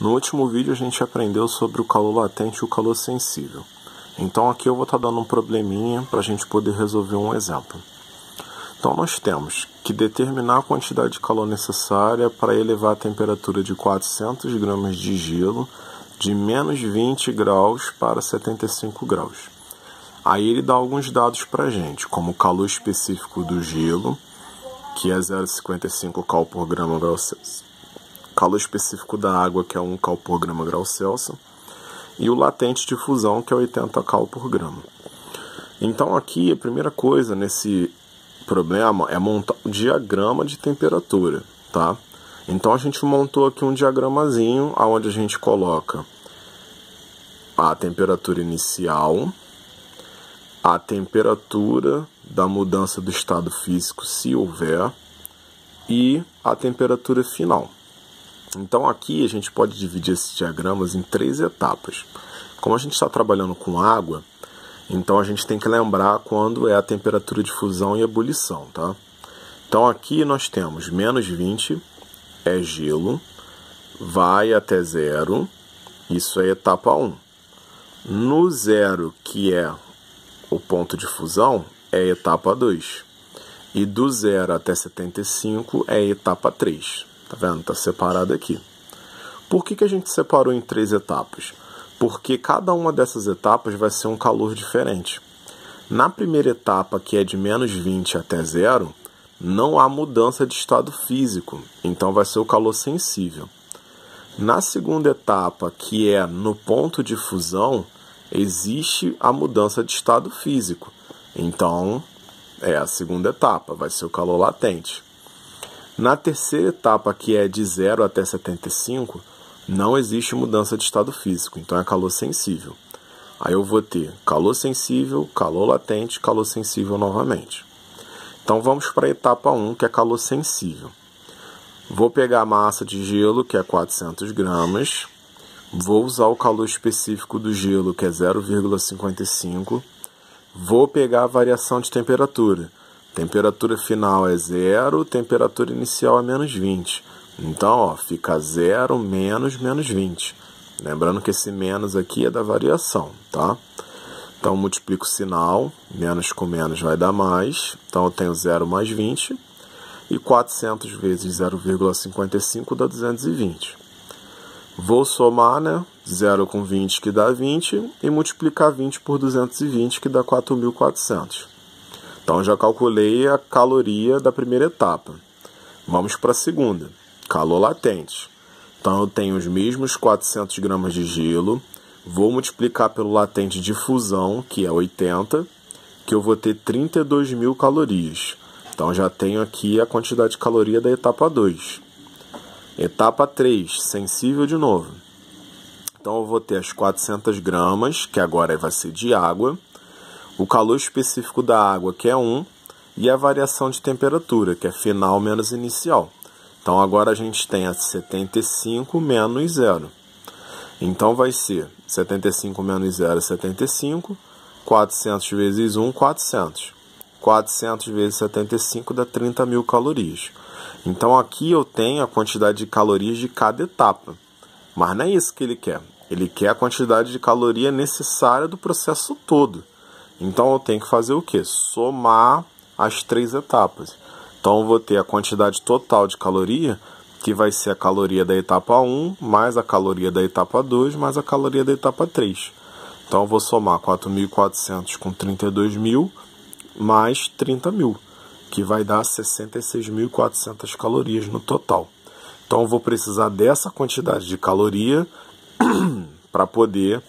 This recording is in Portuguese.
No último vídeo a gente aprendeu sobre o calor latente e o calor sensível. Então aqui eu vou estar dando um probleminha para a gente poder resolver um exemplo. Então nós temos que determinar a quantidade de calor necessária para elevar a temperatura de 400 gramas de gelo de menos 20 graus para 75 graus. Aí ele dá alguns dados para a gente, como o calor específico do gelo, que é 0,55 cal por grama grau Celsius. Calor específico da água, que é 1 cal por grama grau Celsius. E o latente de fusão, que é 80 cal por grama. Então aqui a primeira coisa nesse problema é montar um diagrama de temperatura, tá? Então a gente montou aqui um diagramazinho onde a gente coloca a temperatura inicial, a temperatura da mudança do estado físico, se houver, e a temperatura final. Então aqui a gente pode dividir esses diagramas em 3 etapas. Como a gente está trabalhando com água, então a gente tem que lembrar quando é a temperatura de fusão e ebulição, tá? Então aqui nós temos menos 20, é gelo, vai até 0, isso é etapa 1. No 0, que é o ponto de fusão, é etapa 2. E do 0 até 75 é etapa 3. Tá vendo? Tá separado aqui. Por que a gente separou em 3 etapas? Porque cada uma dessas etapas vai ser um calor diferente. Na primeira etapa, que é de menos 20 até 0, não há mudança de estado físico, então vai ser o calor sensível. Na segunda etapa, que é no ponto de fusão, existe a mudança de estado físico. Então, é a segunda etapa, vai ser o calor latente. Na terceira etapa, que é de 0 até 75, não existe mudança de estado físico, então é calor sensível. Aí eu vou ter calor sensível, calor latente, calor sensível novamente. Então vamos para a etapa 1, que é calor sensível. Vou pegar a massa de gelo, que é 400 gramas. Vou usar o calor específico do gelo, que é 0,55. Vou pegar a variação de temperatura. Temperatura final é 0, temperatura inicial é menos 20. Então, ó, fica 0 menos 20. Lembrando que esse menos aqui é da variação, tá? Então, multiplico o sinal, menos com menos vai dar mais. Então, eu tenho 0 mais 20. E 400 vezes 0,55 dá 220. Vou somar, né? 0 com 20, que dá 20. E multiplicar 20 por 220, que dá 4.400. Então, já calculei a caloria da primeira etapa. Vamos para a segunda. Calor latente. Então, eu tenho os mesmos 400 gramas de gelo. Vou multiplicar pelo latente de fusão, que é 80, que eu vou ter 32.000 calorias. Então, já tenho aqui a quantidade de caloria da etapa 2. Etapa 3, sensível de novo. Então, eu vou ter as 400 gramas, que agora vai ser de água. O calor específico da água, que é 1, e a variação de temperatura, que é final menos inicial. Então, agora a gente tem a 75 menos 0. Então, vai ser 75 menos 0 é 75. 400 vezes 1, 400. 400 vezes 75 dá 30.000 calorias. Então, aqui eu tenho a quantidade de calorias de cada etapa. Mas não é isso que ele quer. Ele quer a quantidade de caloria necessária do processo todo. Então, eu tenho que fazer o quê? Somar as 3 etapas. Então, eu vou ter a quantidade total de caloria, que vai ser a caloria da etapa 1, mais a caloria da etapa 2, mais a caloria da etapa 3. Então, eu vou somar 4.400 com 32.000, mais 30.000, que vai dar 66.400 calorias no total. Então, eu vou precisar dessa quantidade de caloria para poder